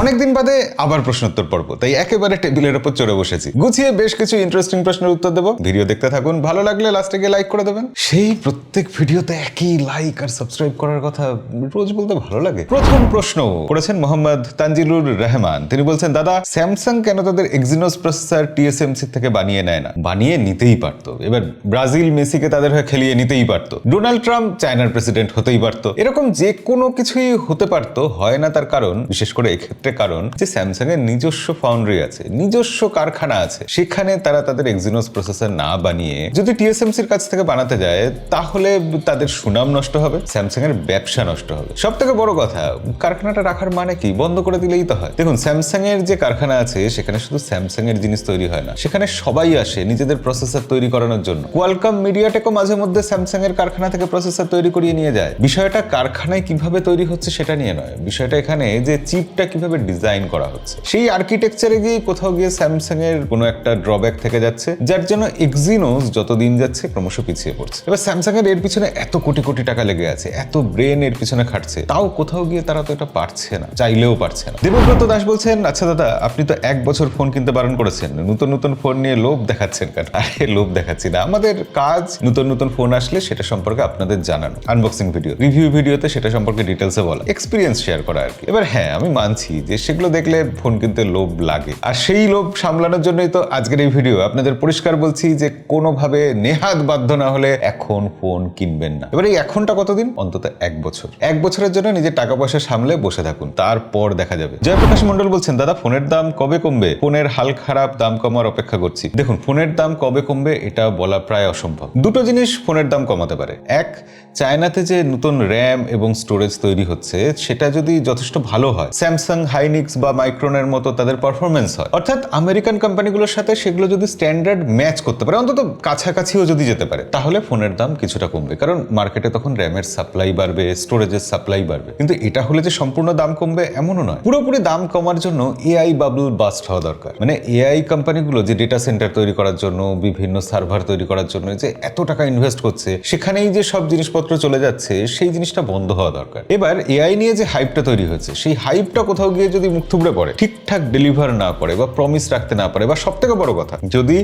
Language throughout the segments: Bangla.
অনেকদিন বাদে আবার প্রশ্নোত্তর পর্ব, তাই একেবারে টেবিলের উপর চড়ে বসেছি। গুছিয়ে বেশ কিছু ইন্টারেস্টিং প্রশ্নের উত্তর দেবো। ভিডিও দেখতে থাকুন, ভালো লাগলে লাস্টে গিয়ে লাইক করে দেবেন। সেই প্রত্যেক ভিডিওতে একই লাইক আর সাবস্ক্রাইব করার কথা রোজ বলতে ভালো লাগে। প্রথম প্রশ্ন করেছেন মোহাম্মদ তানজিলুর রহমান। তিনি বলছেন, দাদা স্যামসাং কেন তাদের এক্সিনোস প্রসেসর টিএসএমসি থেকে বানিয়ে নেয় না? বানিয়ে নিতেই পারতো। এবার ব্রাজিল মেসিকে তাদের হয়ে খেলিয়ে নিতেই পারতো। ডোনাল্ড ট্রাম্প চায়নার প্রেসিডেন্ট হতেই পারতো। এরকম যে কোনো কিছুই হতে পারতো। হয় না তার কারণ, বিশেষ করে এক্ষেত্রে কারণ যে স্যামসাং এর নিজস্ব ফাউন্ডারি আছে, নিজস্ব কারখানা আছে, সেখানে তারা তাদের এক্সিনোস প্রসেসর না বানিয়ে যদি টিএসএমসির কাছ থেকে বানাতে যায় তাহলে তাদের সুনাম নষ্ট হবে, স্যামসাং এর ব্যবসা নষ্ট হবে। সব থেকে বড় কথা, কারখানাটা রাখার মানে কি? বন্ধ করে দিলেই তো হয়। দেখুন, স্যামসাং এর যে কারখানা আছে সেখানে শুধু স্যামসাং এর জিনিস তৈরি হয় না, সেখানে সবাই আসে নিজেদের প্রসেসর তৈরি করানোর জন্য। কোয়ালকম মিডিয়াটেকও মাঝে মধ্যে স্যামসাং এর কারখানা থেকে প্রসেসর তৈরি করিয়ে নিয়ে যায়। বিষয়টা কারখানায় কিভাবে তৈরি হচ্ছে সেটা নিয়ে নয়, বিষয়টা এখানে যে চিপটা কিভাবে ডিজাইন করা হচ্ছে সেই আর্কিটেকচারে গিয়ে কোথাও গিয়ে স্যামসাং এর কোনো একটা ড্রব্যাক থেকে যাচ্ছে, যার জন্য এক্সিনোস যত দিন যাচ্ছে ক্রমশ পিছিয়ে পড়ছে। এবার স্যামসাং এর পিছনে এত কোটি কোটি টাকা লেগে আছে, এত ব্রেন এর পিছনে খাটছে, তাও কোথাও গিয়ে তারা তো এটা পারছে না, চাইলেও পারছে না। দেবব্রত দাস বলছেন, আচ্ছা দাদা, আপনি তো 1 বছর ফোন কিনতে বারণ করেছেন, নতুন নতুন ফোন নিয়ে লোভ দেখাচ্ছেন কেন? আরে লোভ দেখাচ্ছি না, আমাদের কাজ নতুন নতুন ফোন আসলে সেটা সম্পর্কে আপনাদের জানানো, আনবক্সিং ভিডিও, রিভিউ ভিডিওতে সেটা সম্পর্কে ডিটেলসে বলা, এক্সপিরিয়েন্স শেয়ার করা আর কি। এবার হ্যাঁ, আমি মানছি যে সেগুলো দেখলে ফোন কিনতে লোভ লাগে, আর সেই লোভ সামলানোর জন্যই তো আজকের এই ভিডিও। আপনাদের পরিষ্কার বলছি যে কোনোভাবে নেহাত বাধ্য না হলে এখন ফোন কিনবেন না। এবার এই এখনটা কতদিন? অন্তত 1 বছর। 1 বছরের জন্য নিজের টাকা পয়সা সামলে বসে থাকুন, তারপর দেখা যাবে। জয়প্রকাশ মন্ডল বলছেন, দাদা ফোনের দাম কবে কমবে? ফোনের হাল খারাপ, দাম কমার অপেক্ষা করছি। দেখুন, ফোনের দাম কবে কমবে এটা বলা প্রায় অসম্ভব। দুটো জিনিস ফোনের দাম কমাতে পারে। এক, চায়নাতে যে নতুন র্যাম এবং স্টোরেজ তৈরি হচ্ছে সেটা যদি যথেষ্ট ভালো হয়, স্যামসাং, হাইনিক্স বা মাইক্রনের মতো তাদের পারফরমেন্স হয়, অর্থাৎ আমেরিকান কোম্পানিগুলোর সাথে সেগুলো যদি স্ট্যান্ডার্ড ম্যাচ করতে পারে, অন্তত কাছাকাছিও যদি যেতে পারে, তাহলে ফোনের দাম কিছুটা কমবে। কারণ মার্কেটে তখন র্যামের সাপ্লাই বাড়বে, স্টোরেজের সাপ্লাই বাড়বে। কিন্তু এটা হলে যে সম্পূর্ণ দাম কমবে এমনও নয়। পুরোপুরি দাম কমার জন্য এআই বাবল বাস্ট হওয়া দরকার। মানে এআই কোম্পানিগুলো যে ডেটা সেন্টার তৈরি করার জন্য, বিভিন্ন সার্ভার তৈরি করার জন্য যে এত টাকা ইনভেস্ট করছে, সেখানেই যে সব জিনিসপত্র চলে যাচ্ছে, সেই জিনিসটা বন্ধ হওয়া দরকার। এবার এআই নিয়ে যে হাইপটা তৈরি হয়েছে, সেই হাইপটা কোথাও গিয়ে যদি মুখ থুবড়ে পড়ে, ঠিকঠাক ডেলিভার না করে বা প্রমিস রাখতে না পারে, বা সব থেকে বড় কথা যদি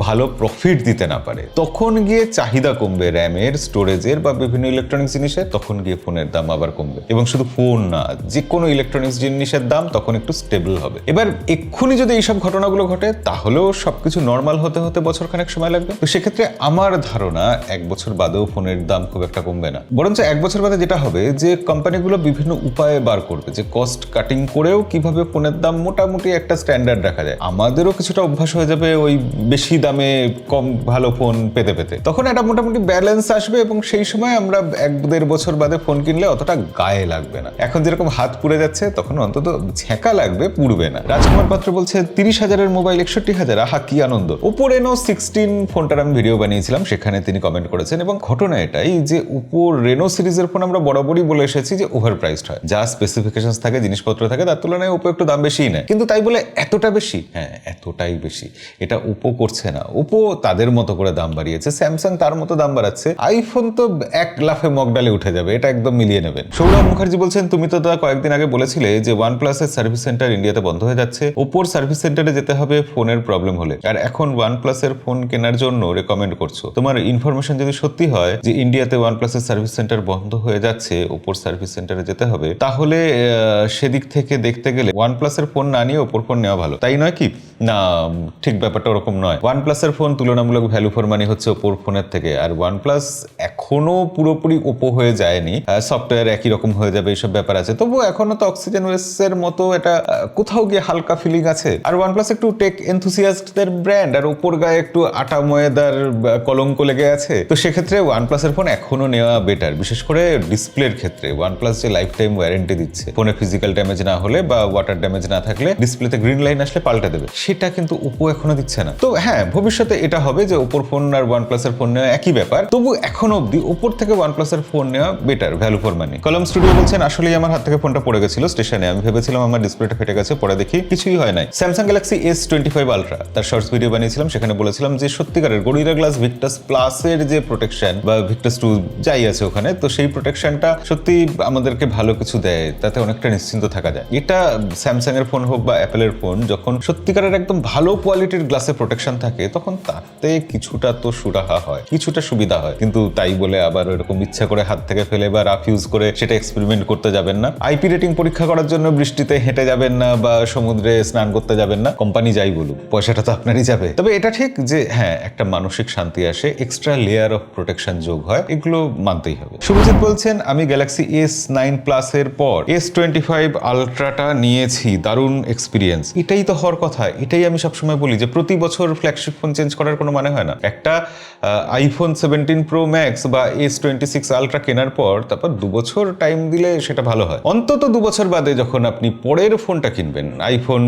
ভালো প্রফিট দিতে না পারে, তখন গিয়ে চাহিদা কমবে র্যামের, স্টোরেজের বা বিভিন্ন ইলেকট্রনিক্স জিনিসের, তখন গিয়ে ফোনের দাম আবার কমবে। এবং শুধু ফোন না, যে কোনো ইলেকট্রনিক্স জিনিসের দাম তখন একটু স্টেবল হবে। এবার এক্ষুনি যদি এইসব ঘটনাগুলো ঘটে, তাহলেও সবকিছু নর্মাল হতে হতে বছরখানেক সময় লাগবে। তো সেক্ষেত্রে আমার ধারণা 1 বছর বাদেও ফোনের দাম খুব একটা কমবে না, বরঞ্চ 1 বছর বাদে যেটা হবে যে কোম্পানিগুলো বিভিন্ন উপায়ে বার করবে যে কস্ট কাটিং করেও কিভাবে ফোনের দাম মোটামুটি একটা স্ট্যান্ডার্ড রাখা যায়। আমাদেরও কিছুটা অভ্যাস হয়ে যাবে ওই বেশি দামে কম ভালো ফোন পেতে পেতে, তখন একটা মোটামুটি ব্যালেন্স আসবে এবং সেই সময় আমরা 1-1.5 বছর বাদে ফোন কিনলে অতটা গায়ে লাগবে না। এখন যেরকম হাত পুড়ে যাচ্ছে, তখন অন্তত ঝেঁকা লাগবে, পুড়বে না। রাজকুমার পাত্র বলছে, 30,000-এর মোবাইল 61,000, আহা কি আনন্দ। ওপো রেনো 16 ফোনটার আমি ভিডিও বানিয়েছিলাম, সেখানে তিনি কমেন্ট করেছেন। এবং ঘটনা এটাই যে ওপো রেনো সিরিজের ফোন আমরা বরাবরই বলে এসেছি যে ওভার প্রাইসড হয়, যা স্পেসিফিকেশনস থাকে, জিনিসপত্র থাকে, তার তুলনায় ওপো একটু দাম বেশিই নেয়। কিন্তু তাই বলে এতটা বেশি? হ্যাঁ, এতটাই বেশি। এটা ওপো করছে না, ওপো তাদের মতো করে দাম বাড়িয়েছে, স্যামসাং তার মতো দাম বাড়াচ্ছে। আইফোন তো 1 লাফে মগডালে উঠে যাবে, এটা একদম মিলিয়ে নেবেন। সৌরভ মুখার্জি বলছেন, তুমি তো দাদা কয়েকদিন আগে বলেছিলে যে ওয়ানপ্লাসের সার্ভিস সেন্টার ইন্ডিয়াতে বন্ধ হয়ে যাচ্ছে, ওপোর সার্ভিস সেন্টারে যেতে হবে ফোনের প্রবলেম হলে, আর এখন ওয়ানপ্লাসের ফোন কেনার জন্য রেকমেন্ড করছো। তোমার ইনফরমেশন যদি সত্যি হয় যে ইন্ডিয়াতে ওয়ানপ্লাসের সার্ভিস সেন্টার বন্ধ হয়ে যাচ্ছে, ওপোর সার্ভিস সেন্টারে যেতে হবে, তাহলে সেদিক থেকে দেখতে গেলে ওয়ানপ্লাসের ফোন না নিয়ে ওপোর ফোন নেওয়া ভালো, তাই নয় কি? না, ঠিক ব্যাপারটা ওরকম নয়। ওয়ানপ্লাসের ফোন তুলনামূলক ভ্যালু ফর মানি হচ্ছে ওপোর ফোনের থেকে, আর ওয়ানপ্লাস এখনো পুরোপুরি ওপো হয়ে যায়নি, সফটওয়্যার একই রকম হয়ে যাবে, এইসব ব্যাপার আছে। তবু এখনো তো অক্সিজেন ওএস এর মতো এটা কোথাও গিয়ে হালকা ফিলিং আছে। আর ওয়ানপ্লাস একটু টেক এনথুসিয়াস্টদের ব্র্যান্ড, আর ওপোর গায়ে একটু আটা ময়দার কলঙ্ক লেগে আছে। তো সেক্ষেত্রে ওয়ানপ্লাসের ফোন এখনো নেওয়া বেটার, বিশেষ করে ডিসপ্লের ক্ষেত্রে। ওয়ানপ্লাস যে লাইফ টাইম ওয়ারেন্টি দিচ্ছে, ফোনে ফিজিক্যাল ড্যামেজ না হলে বা ওয়াটার ড্যামেজ না থাকলে, ডিসপ্লেতে গ্রিন লাইন আসলে পাল্টে দেবে, সেটা কিন্তু ওপো এখনো দিচ্ছে না। তো হ্যাঁ, ভবিষ্যতে এটা হবে যে ওপোর ফোন আর ওয়ানপ্লাসের ফোন নেওয়া একই ব্যাপার। তবু এখনো অব্দি ওপোর থেকে ওয়ানপ্লাসের ফোন নেওয়া বেটার, ভ্যালু ফর মানি। কলম স্টুডিও বলছেন, আসলেই আমার হাত থেকে ফোনটা পড়ে গেছিল স্টেশনে, আমি ভেবেছিলাম আমার ডিসপ্লেটা ফেটে গেছে, পরে দেখি কিছুই হয় নাই। স্যামসাং গ্যালাক্সি S25 আলট্রা, তার শর্টস ভিডিও বানিয়েছিলাম, সেখানে বলেছিলাম যে সত্যিকারের গরিলা গ্লাস ভিক্টাস প্লাসের যে প্রোটেকশন বা ভিক্টাস 2 যাই আছে ওখানে, তো সেই প্রোটেকশনটা সত্যি আমাদেরকে ভালো কিছু দেয়, তাতে অনেকটা নিশ্চিন্ত থাকা যায়। এটা স্যামসাং এর ফোন হোক বা অ্যাপেলের ফোন, যখন সত্যিকারের একদম ভালো কোয়ালিটির গ্লাসে প্রোটেকশন থাকে তখন তাতে কিছুটা তো সুরাহা হয়, কিছুটা সুবিধা হয়। কিন্তু তাই বলে আবার এরকম ইচ্ছা করে হাত থেকে ফেলে বা রাফ ইউজ করে সেটা এক্সপেরিমেন্ট করতে যাবেন না। আইপি রেটিং পরীক্ষা করার জন্য বৃষ্টিতে হেঁটে যাবেন না বা সমুদ্রে স্নান করতে যাবেন না। কোম্পানি যাই বলুক, পয়সাটা তো আপনারই যাবে। তবে এটা ঠিক যে হ্যাঁ, একটা মানসিক শান্তি আসে, এক্সট্রা লেয়ার অফ প্রোটেকশন যোগ হয়, এগুলো মানতেই হবে। শুভজিৎ বলছেন, আমি গ্যালাক্সি S9 প্লাস এর পর S25 আলট্রাটা নিয়েছি, দারুণ এক্সপিরিয়েন্স। এটাই তো হওয়ার কথা, এটাই আমি সবসময় বলি যে প্রতি বছর ফ্ল্যাগশিপ ফোন চেঞ্জ করার কোনো মানে হয় না। একটা আইফোন 17 প্রো ম্যাক্স বা S26 আলট্রা কেনার পর তারপর 2 বছর টাইম দিলে সেটা ভালো হয়। অন্তত 2 বছর বাদে যখন আপনি পরের ফোনটা কিনবেন, আইফোন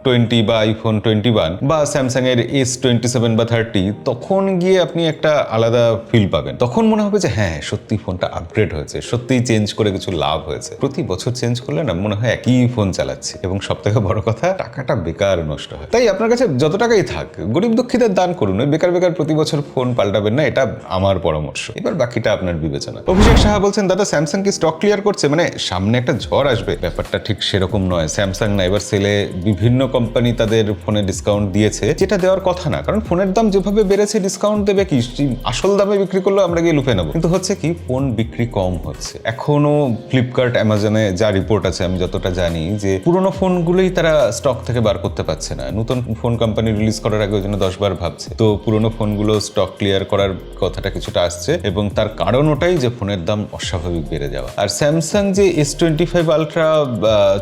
20 বা আইফোন 21 বা স্যামসাং এর S27 বা 30, তখন গিয়ে আপনি একটা আলাদা ফিল পাবেন। তখন মনে হবে যে হ্যাঁ, সত্যি ফোনটা আপগ্রেড হয়েছে, সত্যিই চেঞ্জ করে কিছু লাভ হয়েছে। প্রতি বছর চেঞ্জ করলে না মনে হয় একই ফোন চালাচ্ছি, এবং সব থেকে বড় কথা টাকাটা বেকার নষ্ট হয়। তাই আপনার কাছে যত টাকাই থাক, গরিব দুঃখীদের দান করুন, বেকার বেকার প্রতি বছর ফোন পাল্টাবেন না, এটা আমার পরামর্শ। এবার বাকিটা আপনার বিবেচনা। অভিষেক সাহা বলছেন, দাদা স্যামসাং কি স্টক ক্লিয়ার করছে, মানে সামনে একটা ঝড় আসবে? ব্যাপারটা ঠিক সেরকম নয়। স্যামসাং না, এবার সেলে বিভিন্ন কোম্পানি তাদের ফোনে ডিসকাউন্ট দিয়েছে, যেটা দেওয়ার কথা না, কারণ ফোনের দাম যেভাবে বেড়েছে ডিসকাউন্ট দেবে কি? আসল দামে বিক্রি করলেও আমরা গিয়ে লুফে নেবো। কিন্তু হচ্ছে কি, ফোন বিক্রি কম হচ্ছে এখনো। ফ্লিপকার্ট, অ্যামাজনে যা রিপোর্ট আছে, আমি যতটা জানি, যে পুরোনো ফোনগুলোই তারা স্টক থেকে বার করতে পারছে না। নতুন ফোন কোম্পানি রিলিজ করার আগে ওই জন্য 10 বার ভাবছে। তো পুরোনো ফোনগুলো স্টক ক্লিয়ার করার কথাটা কিছুটা আসছে, এবং তার কারণ ওটাই যে ফোনের দাম অস্বাভাবিক বেড়ে যাওয়া। আর স্যামসাং যে S25 আলট্রা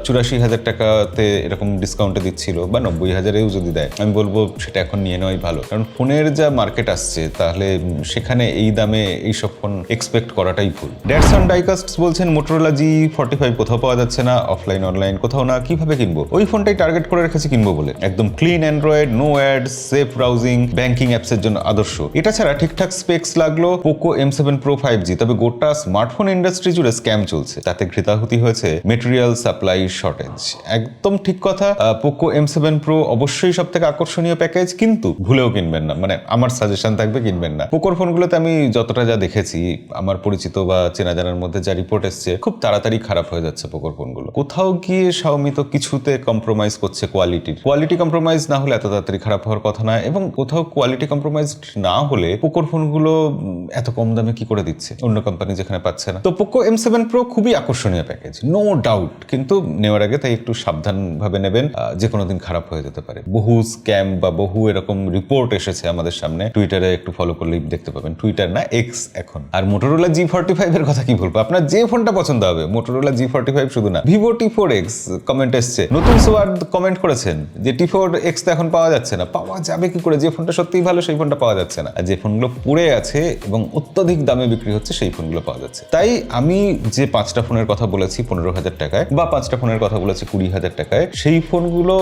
84,000 টাকাতে এরকম ডিসকাউন্টে দিচ্ছিল, বা 90,000-এও যদি দেয়, আমি বলবো সেটা এখন নিয়ে নেওয়াই ভালো। কারণ ফোনের যা মার্কেট আসছে, তাহলে সেখানে এই দামে এইসব ফোন এক্সপেক্ট করাটাই ভুল। ড্যাটসন ডাইকাস্ট বলছেন, মোটরোলা G45 কোথাও পাওয়া যাচ্ছে না, অফলাইন অনলাইন কোথাও না, কিভাবে কিনবো? ওই ফোনটাই টার্গেট করে রেখেছি কিনবো বলে। একদম clean Android, no ad, safe browsing, banking অ্যাপসের জন্য আদর্শ। এটা ছাড়া ঠিকঠাক স্পেক্স লাগলো পোকো M7 Pro 5G। তবে গোটা স্মার্টফোন ইন্ডাস্ট্রি জুড়ে স্ক্যাম চলছে, তাতে ঘৃতাহুতি হয়েছে মেটেরিয়াল সাপ্লাই শর্টেজ। একদম ঠিক কথা। পোকো M7 Pro অবশ্যই সব থেকে আকর্ষণীয় প্যাকেজ, কিন্তু ভুলেও কিনবেন না, মানে আমার সাজেশন থাকবে কিনবেন না। পোকোর ফোনগুলোতে আমি যতটা যা দেখেছি, আমার পরিচিত বা চেনা জানার মধ্যে যা রিপোর্ট এসছে, খুব তাড়াতাড়ি খারাপ হয়ে যাচ্ছে পোকোর ফোনগুলো। কোথাও গিয়ে শাওমি তো কিছুতে কম্প্রোমাইজ করছে কোয়ালিটি কম্প্রোমাইজ না হলে এত তাড়াতাড়ি খারাপ হওয়ার কথা না, এবং কোথাও কোয়ালিটি কম্প্রোমাইজ না হলে পোকোর ফোনগুলো এত কম দামে কি করে দিচ্ছে অন্য কোম্পানি যেখানে পাচ্ছে না। তো পোকো M7 Pro খুবই আকর্ষণীয় প্যাকেজ, নো ডাউট, কিন্তু নেওয়ার আগে তাই একটু সাবধান ভাবে নেবেন, যে কোনো দিন খারাপ হয়ে যেতে পারে। বহু স্ক্যাম বা বহু এরকম রিপোর্ট এসেছে আমাদের সামনে, টুইটারে একটু ফলো করলেই দেখতে পাবেন। টুইটার না, এক্স এখন। আর মোটরোলা G45 এর কথা কি বলবো, আপনার যে ফোনটা পছন্দ হবে, মোটরোলা G45 শুধু না, ভিভো T4X কমেন্ট এসছে। নতুন সোয়াদ কমেন্ট করেছেন যে T4X তো এখন পাওয়া যাচ্ছে না। পাওয়া যাবে কি করে? যে ফোনটা সত্যিই ভালো সেই ফোনটা পাওয়া যাচ্ছে না, আর যে ফোনগুলো পড়ে আছে এবং অত্যধিক দামে বিক্রি হচ্ছে সেই ফোনগুলো পাওয়া যাচ্ছে। তাই আমি যে 5টা ফোনের কথা বলেছি 15,000 টাকায়, বা 5টা ফোনের কথা বলেছি 20,000 টাকায়, সেই ফোনগুলো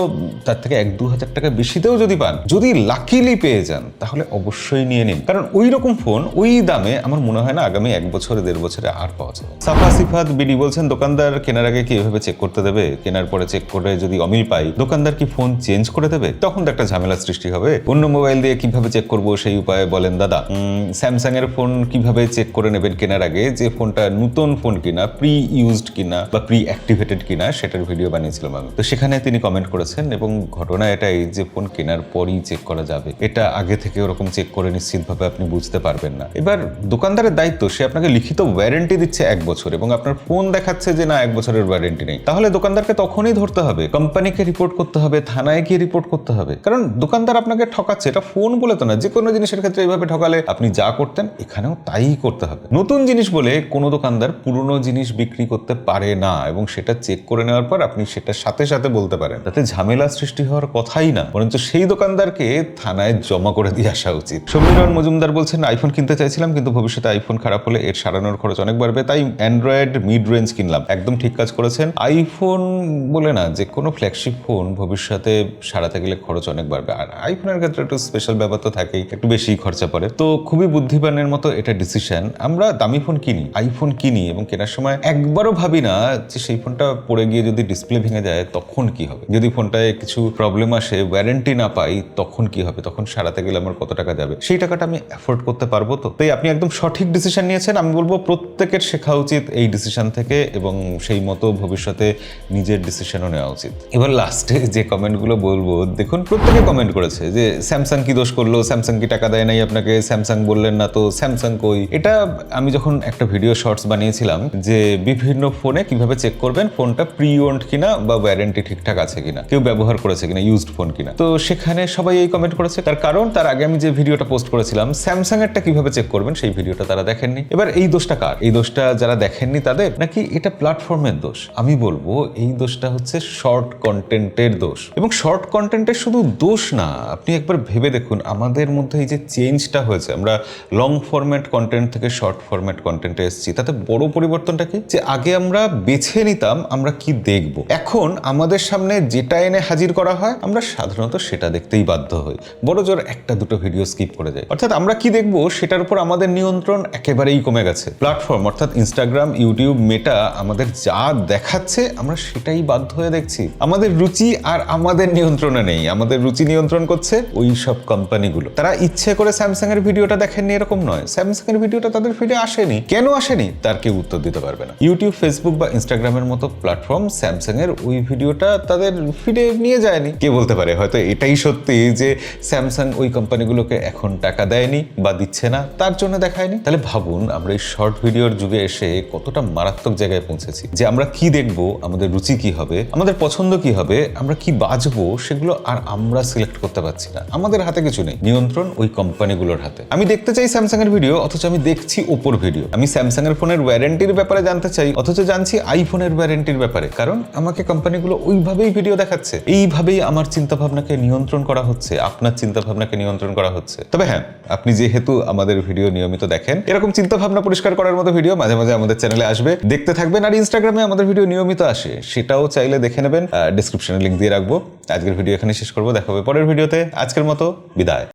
তার থেকে 1-2 হাজার টাকা বেশিতেও যদি পান, যদি লাকিলি পেয়ে যান, তাহলে অবশ্যই নিয়ে নিন। কারণ ওই রকম ফোন ওই দামে আমার মনে হয় না আগামী 1 বছর 1.5 বছরে আর পাওয়া যাবে। সাফা সিফাত বিডি বলছেন, দোকানদার কেনার আগে কি এভাবে চেক করতে দেবে? কেনার পরে চেক করে যদি অমিল পাই, দোকানদার কি ফোন চেঞ্জ করে দেবে? তখন তো একটা ঝামেলা সৃষ্টি হবে। অন্য মোবাইল দিয়ে কিভাবে চেক করবো সেই উপায়ে বলেন দাদা। স্যামসাং এর ফোন কিভাবে চেক করে নেবেন কেনার আগে, যে ফোনটা নতুন ফোন কিনা, প্রি ইউজড কিনা বা প্রি অ্যাক্টিভেটেড কিনা, সেটার ভিডিও বানিয়েছিলাম আমি। তো সেখানে তিনি কমেন্ট করেছেন, এবং ঘটনা এটাই যে ফোন কেনার পরই চেক করা যাবে, এটা আগে থেকে ওরকম চেক করে নিশ্চিতভাবে আপনি বুঝতে পারবেন না। এবার দোকানদারের দায়িত্ব, সে আপনাকে লিখিত ওয়ারেন্টি দিচ্ছে 1 বছর, এবং আপনার ফোন দেখাচ্ছে যে না 1 বছরের ওয়ারেন্টি নেই, তাহলে দোকানদারকে তখনই ধরতে হবে, কোম্পানিকে রিপোর্ট করতে হবে, থানায় গিয়ে রিপোর্ট করতে হবে। কারণ দোকানদার আপনাকে ঠকাচ্ছে, এটা ফোন বলে তো না, যে কোনো জিনিসের ক্ষেত্রে এইভাবে ঠকালে আপনি যা করতেন এখানেও তাই করতে হবে। নতুন জিনিস বলে কোনো দোকানদার পুরনো জিনিস বিক্রি করতে পারে না, এবং সেটা চেক করে নেওয়ার পর আপনি সেটা সাথে সাথে বলতে পারেন, তাতে ঝামেলা সৃষ্টি হওয়ার কথাই না, বরঞ্চ সেই দোকানদারকে থানায় জমা করে দিয়ে আসা উচিত। সমীরণ মজুমদার বলছেন, আইফোন কিনতে চাইছিলাম, কিন্তু ভবিষ্যতে আইফোন খারাপ হলে এর সারানোর খরচ অনেক বাড়বে, তাই অ্যান্ড্রয়েড মিড রেঞ্জ কিনলাম। একদম ঠিক কাজ করেছেন। আইফোন বলে না, যে কোনো ফ্ল্যাগশিপ ফোন ভবিষ্যতে সারাতে গেলে খরচ অনেক বাড়বে, আর আইফোনের ক্ষেত্রে একটু স্পেশাল ব্যাপার তো থাকেই, একটু বেশি খরচা পড়ে। তো খুবই বুদ্ধিমানের মতো এটা ডিসিশন। আমরা দামি ফোন কিনি, আইফোন কিনি, এবং কেনার সময় একবারও ভাবি না যে সেই ফোনটা পড়ে গিয়ে যদি ডিসপ্লে ভেঙে যায় তখন কি হবে, যদি ফোনটায় কিছু প্রবলেম আসে, ওয়ারেন্টি না পাই, তখন কি হবে, তখন সারাতে গেলে আমার কত টাকা যাবে, সেই টাকাটা আমি অ্যাফোর্ড করতে পারবো? তো তাই আপনি একদম সঠিক সঠিক ডিসিশন নিয়েছেন। আমি বলবো প্রত্যেকের শেখা উচিত এই ডিসিশন থেকে এবং সেই মতো ভবিষ্যতে নিজের ডিসিশনও নেওয়া উচিত। এবার লাস্টে যে কমেন্টগুলো বলবো, দেখুন প্রত্যেকে কমেন্ট করেছে যে স্যামসাং কি দোষ করলো, স্যামসাং কি টাকা দেয় নাই আপনাকে, স্যামসাং বললেন না তো, স্যামসাং কই। এটা আমি যখন একটা ভিডিও শর্টস বানিয়েছিলাম যে বিভিন্ন ফোনে কিভাবে চেক করবেন ফোনটা প্রি ওন্ড কিনা বা ওয়ারেন্টি ঠিকঠাক আছে কিনা, কেউ ব্যবহার করেছে কিনা, ইউজড ফোন কিনা, তো সেখানে সবাই এই কমেন্ট করেছে। তার কারণ তার আগে আমি যে ভিডিওটা পোস্ট করেছিলাম স্যামসাং এরটা কিভাবে চেক করবেন সেই ভিডিওটা তারা দেখেননি। এবার এই দোষটা কার? এই দোষটা যারা দেখেননি তাদের, নাকি এটা প্ল্যাটফর্মের দোষ? আমি বলবো এই দোষটা হচ্ছে শর্ট কন্টেন্টের দোষ। এবং শর্ট কন্টেন্টের শুধু দোষ না, আপনি একবার ভেবে দেখুন আমাদের মধ্যে এই যে চেঞ্জটা হয়েছে, আমরা লং ফরম্যাট কন্টেন্ট থেকে শর্ট ফরম্যাট কন্টেন্টে এসেছি, তাতে বড় পরিবর্তনটা কি, যে আগে আমরা বেছে নিতাম আমরা কি দেখব, এখন আমাদের সামনে যেটা এনে হাজির করা হয় আমরা সাধারণত সেটা দেখতেই বাধ্য হই, বড় জোর একটা দুটো ভিডিও স্কিপ করে যাই। অর্থাৎ আমরা কি দেখবো সেটার উপর আমাদের নিয়ন্ত্রণ একেবারেই কমে গেছে। প্ল্যাটফর্ম অর্থাৎ ইনস্টাগ্রাম, ইউটিউব, মেটা আমাদের যা দেখাচ্ছে আমরা সেটাই বাধ্য হয়ে দেখছি। আমাদের রুচি আর আমাদের নিয়ন্ত্রণে নেই, আমাদের রুচি নিয়ন্ত্রণ করছে ওই সব কোম্পানিগুলো। তারা ইচ্ছে করে স্যামসাং এর ভিডিওটা দেখেননি এরকম নয়, স্যামসাং এর ভিডিওটা তাদের ফিডে আসেনি, কেন আসেনি তার কেউ উত্তর দিতে পারবে না। ইউটিউব, ফেসবুক বা ইনস্টাগ্রামের মতো প্ল্যাটফর্ম স্যামসাং এর ওই ভিডিওটা তাদের ফিডে নিয়ে যায়নি। কে বলতে পারে হয়তো এটাই সত্যি যে স্যামসাং ওই কোম্পানিগুলোকে এখন টাকা দেয়নি বা দিচ্ছে না, তার জন্য দেখায়নি। তাহলে ভাবুন আমরা এই শর্ট ভিডিওর যুগে এসে কতটা মারাত্মক জায়গায় পৌঁছেছি, যে আমরা কি দেখবো, আমাদের রুচি কি হবে, আমাদের পছন্দ কি হবে, আমরা কি বাজবো, সেগুলো আর আমরা সিলেক্ট করতে পারছি না। আমাদের হাতে কিছু নেই, নিয়ন্ত্রণ ওই কোম্পানিগুলোর হাতে। আমি দেখতে চাই স্যামসাং এর ভিডিও, অথচ আমি দেখছি ওপোর ভিডিও। আমি স্যামসাং এর ফোনের ওয়ারেন্টির ব্যাপারে জানতে চাই, অথচ জানছি আইফোনের ওয়ারেন্টির ব্যাপারে, কারণ আমাকে কোম্পানিগুলো ওইভাবেই ভিডিও দেখাচ্ছে। এইভাবেই আমার চিন্তা ভাবনাকে নিয়ন্ত্রণ করা হচ্ছে, আপনার চিন্তা ভাবনাকে নিয়ন্ত্রণ করা হচ্ছে। তবে হ্যাঁ, আপনি যেহেতু আমাদের ভিডিও নিয়মিত দেখেন, এরকম চিন্তা ভাবনা পরিষ্কার করার মতো ভিডিও মাঝে মাঝে আমাদের চ্যানেলে আসবে, দেখতে থাকবেন। আর ইনস্টাগ্রামে আমাদের ভিডিও নিয়মিত আসে, সেটাও চাইলে দেখে নেবেন, ডেসক্রিপশনে লিংক দিয়ে রাখবো। আজকের ভিডিও এখানে শেষ করবো, দেখা হবে পরের ভিডিওতে। আজকের মতো বিদায়।